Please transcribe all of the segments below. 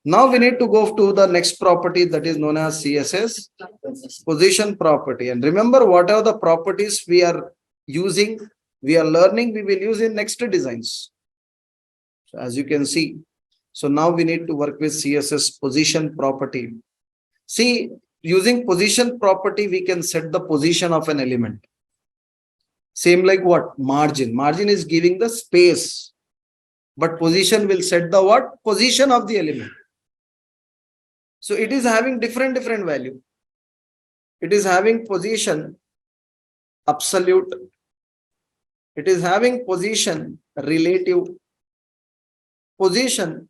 Now we need to go to the next property that is known as CSS position property. And remember, whatever the properties we are using, we are learning, we will use in next designs. So as you can see, so now we need to work with CSS position property. See, using position property, we can set the position of an element. Same like what? Margin. Margin is giving the space, but position will set the what? Position of the element. So it is having different value. It is having position absolute. It is having position relative. Position.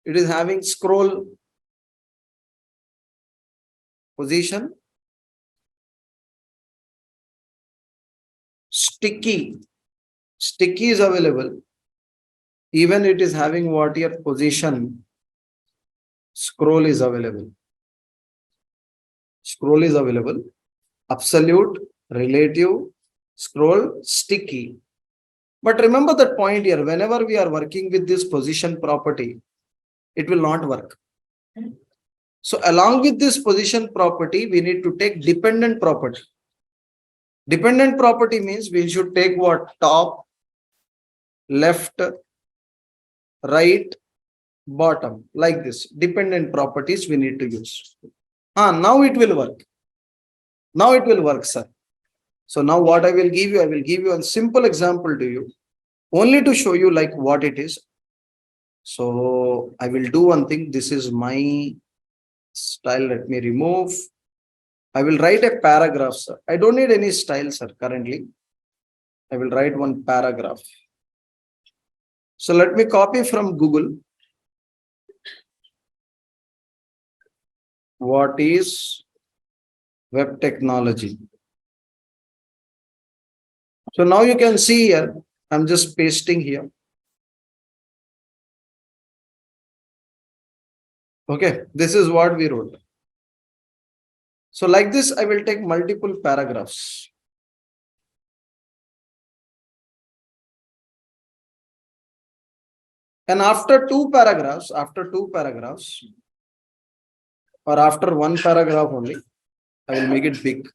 It is having scroll. Position. Sticky. Sticky is available. Even it is having what here? Position. Scroll is available. Scroll is available. Absolute, relative, scroll, sticky. But remember that point here, whenever we are working with this position property, it will not work. So along with this position property, we need to take dependent property. Dependent property means we should take what? Top, left, right, bottom, like this. Dependent properties we need to use. Now it will work. Now it will work, sir. So now what I will give you a simple example to you, only to show you like what it is. So I will do one thing. This is my style. Let me remove. I will write a paragraph, sir. I don't need any style, sir, currently. I will write one paragraph. So let me copy from Google. What is web technology? So now you can see here, I'm just pasting here. Okay, this is what we wrote. So like this, I will take multiple paragraphs. And after two paragraphs, or after one paragraph only, I will make it big.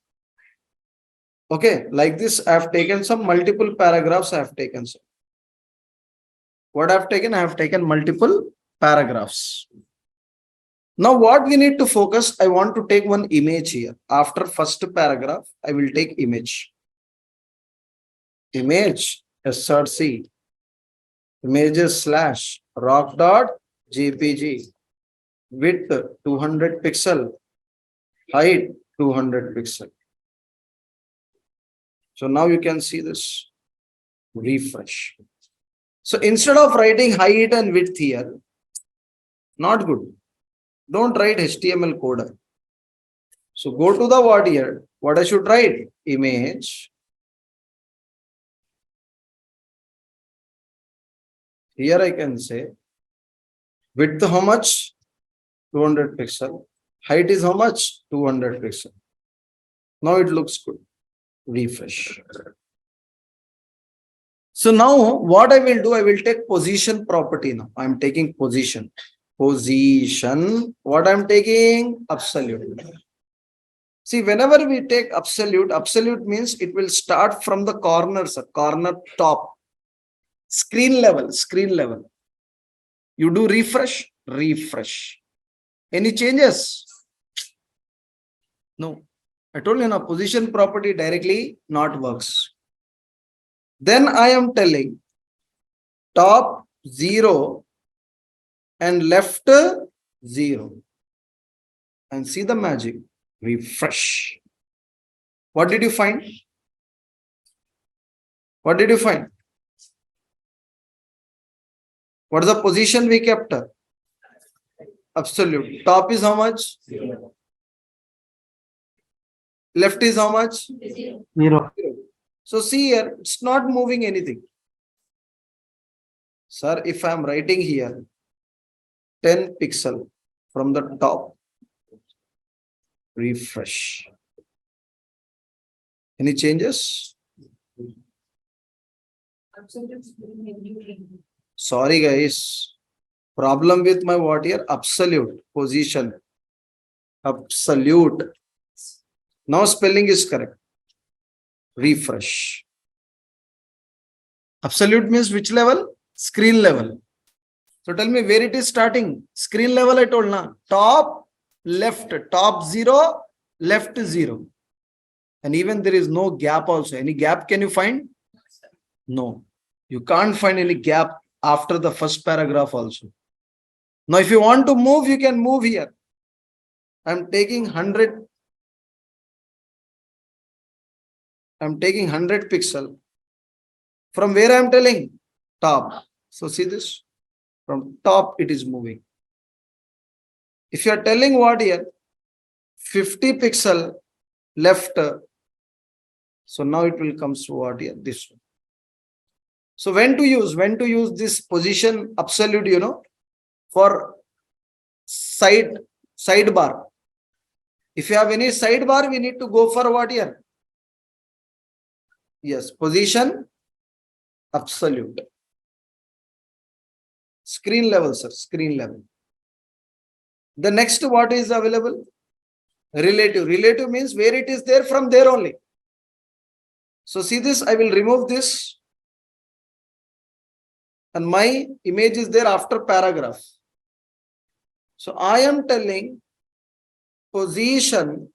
Okay, like this, I have taken some multiple paragraphs. I have taken some. What I have taken? I have taken multiple paragraphs. Now what we need to focus, I want to take one image here. After first paragraph, I will take image. Image, src, images slash rock.jpg, width 200 pixel, height 200 pixel. So now you can see this. Refresh. So instead of writing height and width here, not good. Don't write HTML code. So go to the what here. What I should write? Image. Here I can say width how much? 200 pixel. Height is how much? 200 pixel. Now it looks good. Refresh. So now what I will do, I will take position property now. I'm taking position. Position. What I'm taking? Absolute. See, whenever we take absolute, absolute means it will start from the corners, corner top. Screen level. You do refresh. Any changes? No. I told you now, position property directly not works. Then I am telling top 0 and left 0. And see the magic. Refresh. What did you find? What did you find? What is the position we kept? Absolute. Top is how much? 0. Left is how much? 0. So see here, it's not moving anything. Sir, if I am writing here 10 pixel from the top, refresh. Any changes? Sorry guys, Problem with my what here? Absolute position. Absolute. Now spelling is correct. Refresh. Absolute means which level? Screen level. So tell me where it is starting. Screen level I told now. Top, left, top 0, left 0. And even there is no gap also. Any gap can you find? No. You can't find any gap after the first paragraph also. Now if you want to move, you can move here. I'm taking 100. I'm taking 100 pixel. From where I'm telling? Top. So see this? From top it is moving. If you are telling what here? 50 pixel left. So now it will come to what here? This one. So when to use this position absolute, you know, for sidebar. If you have any sidebar, we need to go for what here? Yes, position absolute. Screen level, sir, screen level. The next what is available? Relative. Relative means where it is there, from there only. So see this, I will remove this. And my image is there after paragraph. So I am telling position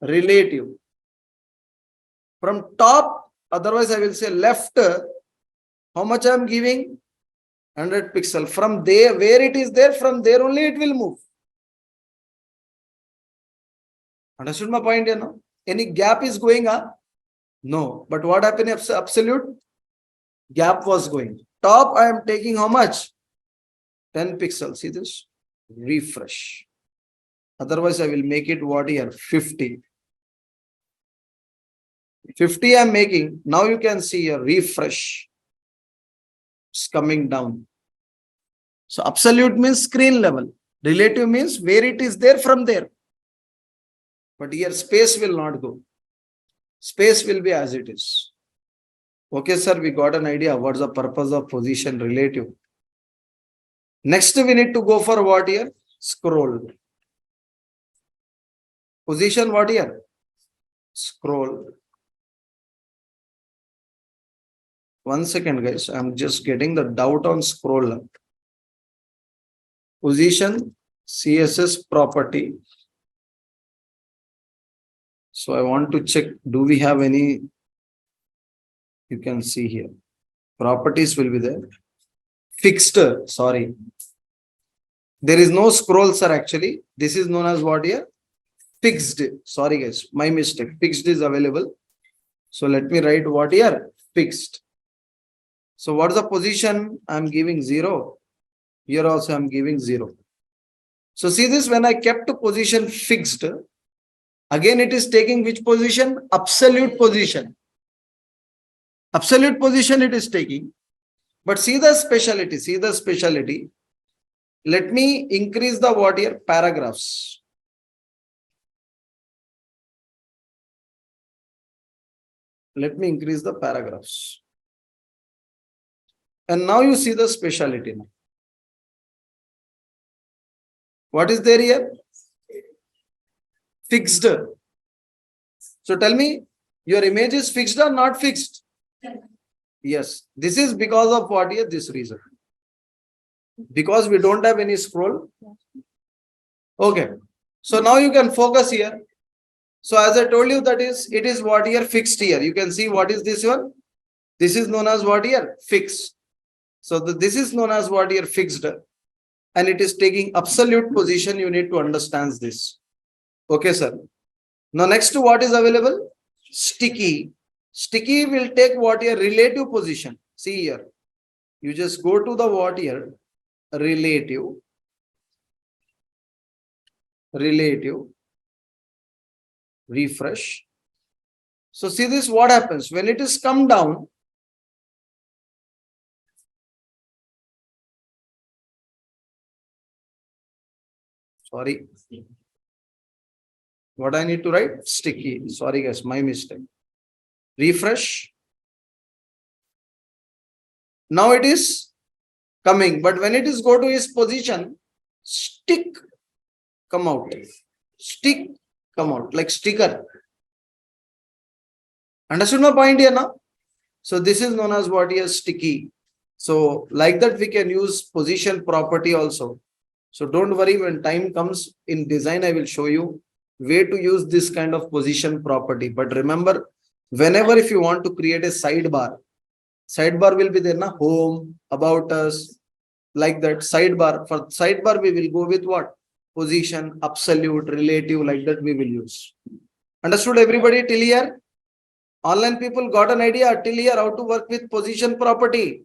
relative. From top, otherwise I will say left. How much I am giving? 100 pixel. From there, where it is there, from there only it will move. Understood my point here now? Any gap is going up? No. But what happened? Absolute gap was going. Top, I am taking how much? 10 pixels. See this? Refresh. Otherwise, I will make it what here? 50. 50 I am making. Now you can see a refresh. It's coming down. So absolute means screen level. Relative means where it is there, from there. But here space will not go. Space will be as it is. Okay, sir, we got an idea what's the purpose of position relative. Next, we need to go for what here? Scroll. Position what here? Scroll. 1 second, guys. I'm just getting the doubt on scroll. Position CSS property. So I want to check, do we have any? You can see here. Properties will be there. Fixed, sorry. There is no scroll, sir, actually. This is known as what here? Fixed. Sorry, guys. My mistake. Fixed is available. So let me write what here? Fixed. So what is the position? I'm giving 0. Here also I'm giving 0. So see this, when I kept the position fixed, again it is taking which position? Absolute position. Absolute position it is taking. But see the speciality. See the speciality. Let me increase the what here? Paragraphs. Let me increase the paragraphs. And now you see the speciality. What is there here? Fixed. So tell me, your image is fixed or not fixed? Yes. This is because of what here? This reason. Because we don't have any scroll. Okay. So now you can focus here. So as I told you, that is, it is what here? Fixed here. You can see what is this one? This is known as what here? Fixed. So this is known as what here? Fixed. And it is taking absolute position. You need to understand this. Okay, sir. Now next to what is available? Sticky. Sticky will take what here? Relative position. See here. You just go to the what here? Relative. Relative. Refresh. So see this, what happens? When it is come down, sorry. What I need to write? Sticky. Sorry guys, my mistake. Refresh. Now it is coming. But when it is go to his position, stick come out. Stick come out like sticker. Understood my point here now? So this is known as what is sticky. So like that we can use position property also. So don't worry, when time comes in design, I will show you way to use this kind of position property. But remember, whenever if you want to create a sidebar will be there na, home, about us, like that. Sidebar, for sidebar we will go with what? Position, absolute, relative, like that we will use. Understood everybody till here? Online people got an idea till here how to work with position property.